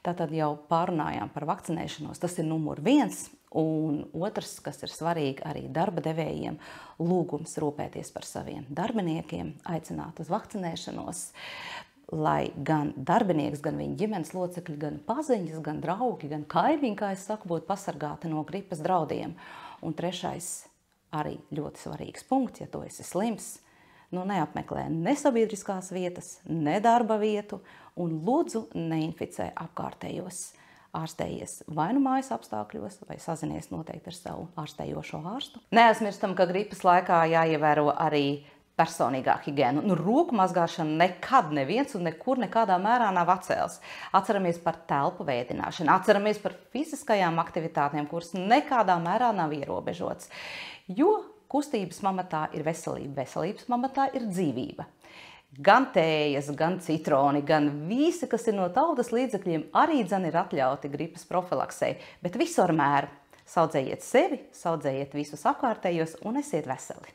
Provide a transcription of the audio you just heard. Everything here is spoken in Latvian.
Tātad jau pārunājām par vakcinēšanos, tas ir numur 1, un otrs, kas ir svarīgi arī darba devējiem, lūgums rūpēties par saviem darbiniekiem, aicināt uz vakcinēšanos, lai gan darbinieks, gan viņa ģimenes locekļi, gan paziņas, gan draugi, gan kaimiņi, kā es saku, būtu pasargāti no gripas draudiem. Un trešais, arī ļoti svarīgs punkts, ja tu esi slims, neapmeklē ne sabiedriskās vietas, ne darba vietu un lūdzu neinficē apkārtējos. Ārstējies vai nu mājas apstākļos, vai sazinies noteikti ar savu ārstējošo ārstu. Neaizmirstam, ka gripas laikā jāievēro arī personīgā higiēna. Roku mazgāšana nekad neviens un nekur nekādā mērā nav atcēls. Atceramies par telpu vēdināšanu, atceramies par fiziskajām aktivitātēm, kuras nekādā mērā nav ierobežotas. Jo kustības pamatā ir veselība, veselības pamatā ir dzīvība. Gan tējas, gan citroni, gan visi, kas ir no tautas līdzekļiem, arī ir atļauti gripas profilaksei, bet visu ar mēru. Saudzējiet sevi, saudzējiet visus apkārtējos un esiet veseli.